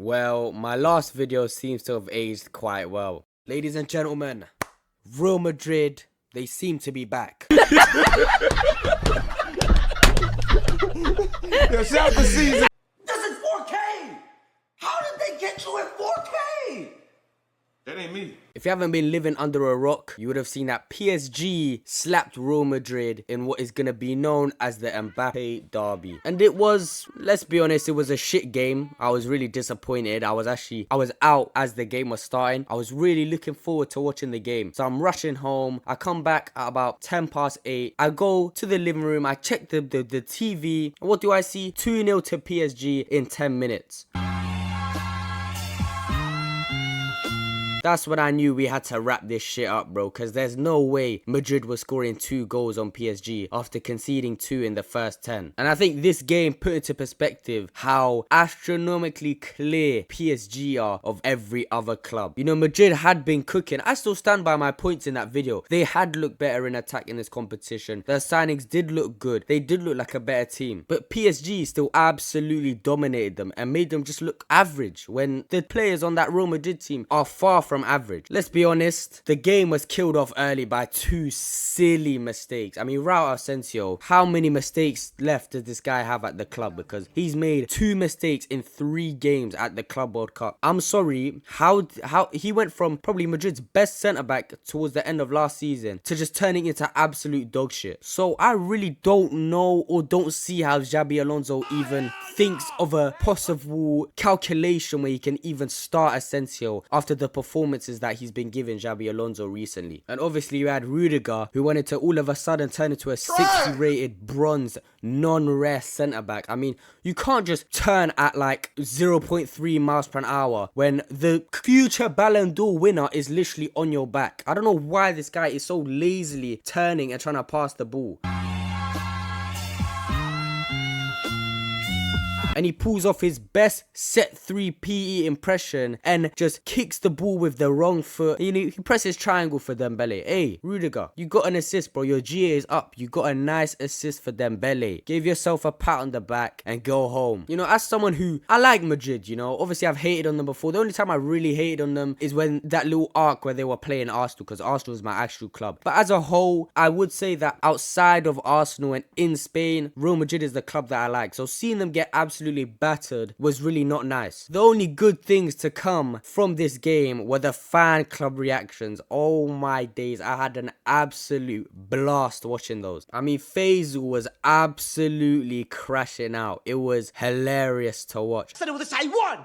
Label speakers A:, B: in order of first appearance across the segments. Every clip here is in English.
A: Well, my last video seems to have aged quite well. Ladies and gentlemen, Real Madrid, they seem to be back.
B: Yo, shout out to Caesar.
C: This is 4K! How did they get you in 4K?
B: That ain't me.
A: If you haven't been living under a rock, you would have seen that PSG slapped Real Madrid in what is going to be known as the Mbappe derby. And it was, let's be honest, it was a shit game. I was really disappointed. I was out as the game was starting. I was really looking forward to watching the game. So I'm rushing home. I come back at about 8:10. I go to the living room. I check the TV. And what do I see? 2-0 to PSG in 10 minutes. That's when I knew we had to wrap this shit up, bro, because there's no way Madrid was scoring 2 goals on PSG after conceding 2 in the first 10. And I think this game put into perspective how astronomically clear PSG are of every other club. You know, Madrid had been cooking. I still stand by my points in that video. They had looked better in attack in this competition. Their signings did look good. They did look like a better team. But PSG still absolutely dominated them and made them just look average when the players on that Real Madrid team are far from average. Let's be honest, the game was killed off early by 2 silly mistakes. I mean, Raul Asensio, how many mistakes left does this guy have at the club? Because he's made 2 mistakes in 3 games at the Club World Cup. I'm sorry, how he went from probably Madrid's best centre-back towards the end of last season to just turning into absolute dog shit. So I really don't know or don't see how Xabi Alonso even thinks of a possible calculation where he can even start Asensio after the performances that he's been giving Xabi Alonso recently. And obviously you had Rudiger, who wanted to all of a sudden turn into a 60 rated bronze non-rare centre-back. I mean, you can't just turn at like 0.3 miles per hour when the future Ballon d'Or winner is literally on your back. I don't know why this guy is so lazily turning and trying to pass the ball. And he pulls off his best set 3 PE impression and just kicks the ball with the wrong foot. He presses triangle for Dembele. Hey, Rudiger, you got an assist, bro. Your GA is up. You got a nice assist for Dembele. Give yourself a pat on the back and go home. You know, as someone who, I like Madrid, you know. Obviously, I've hated on them before. The only time I really hated on them is when that little arc where they were playing Arsenal, because Arsenal is my actual club. But as a whole, I would say that outside of Arsenal and in Spain, Real Madrid is the club that I like. So seeing them get absolutely battered was really not nice. The only good things to come from this game were the fan club reactions. Oh my days, I had an absolute blast watching those. I mean, Faisal was absolutely crashing out. It was hilarious to watch.
C: I said it with a say 1.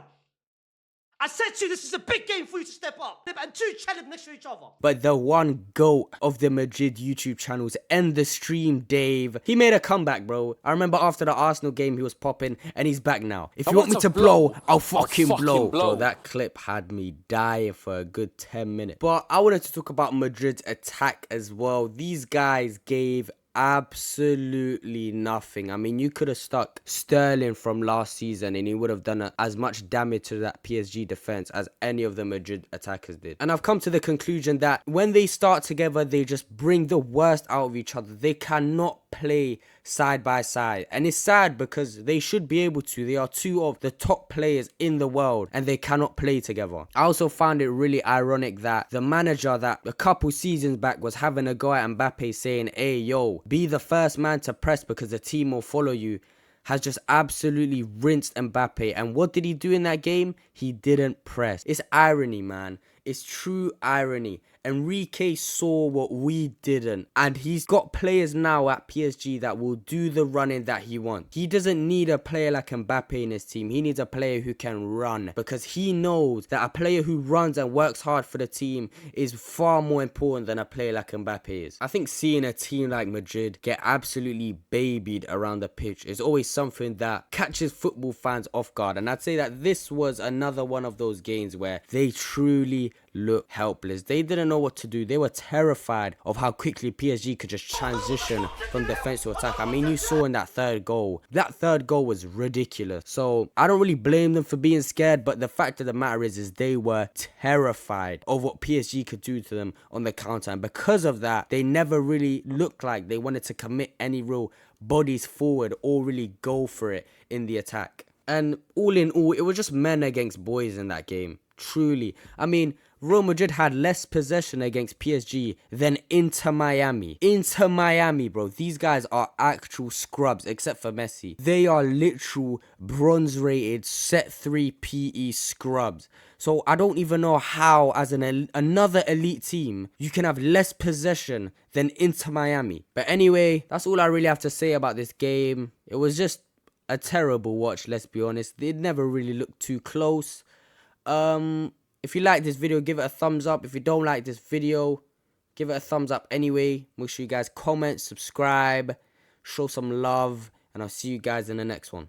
C: I said to you, this is a big game for you to step up. And 2 challenge next to each other.
A: But the one GOAT of the Madrid YouTube channels, End the Stream Dave, he made a comeback, bro. I remember after the Arsenal game, he was popping, and he's back now. If you want me to blow, I'll fucking blow. Bro, that clip had me dying for a good 10 minutes. But I wanted to talk about Madrid's attack as well. These guys gave absolutely nothing. I mean, you could have stuck Sterling from last season and he would have done as much damage to that PSG defense as any of the Madrid attackers did. And I've come to the conclusion that when they start together, they just bring the worst out of each other. They cannot play side by side, and it's sad because they should be able to. They are 2 of the top players in the world and they cannot play together. I also found it really ironic that the manager that a couple seasons back was having a go at Mbappe saying, hey yo, be the first man to press because the team will follow you, has just absolutely rinsed Mbappe. And what did he do in that game? He didn't press. It's irony, man. It's true irony. Enrique saw what we didn't, and he's got players now at PSG that will do the running that he wants. He doesn't need a player like Mbappe in his team. He needs a player who can run, because he knows that a player who runs and works hard for the team is far more important than a player like Mbappe is. I think seeing a team like Madrid get absolutely babied around the pitch is always something that catches football fans off guard, and I'd say that this was another one of those games where they truly looked helpless. They didn't know what to do. They were terrified of how quickly PSG could just transition from defense to attack. I mean, you saw in that third goal. That third goal was ridiculous. So I don't really blame them for being scared, but the fact of the matter is they were terrified of what PSG could do to them on the counter. And because of that, they never really looked like they wanted to commit any real bodies forward or really go for it in the attack. And all in all, it was just men against boys in that game. Truly. I mean, Real Madrid had less possession against PSG than Inter Miami. Inter Miami, bro. These guys are actual scrubs, except for Messi. They are literal bronze-rated set 3 PE scrubs. So I don't even know how, as another elite team, you can have less possession than Inter Miami. But anyway, that's all I really have to say about this game. It was just a terrible watch, let's be honest. It never really looked too close. If you like this video, give it a thumbs up. If you don't like this video, give it a thumbs up anyway. Make sure you guys comment, subscribe, show some love, and I'll see you guys in the next one.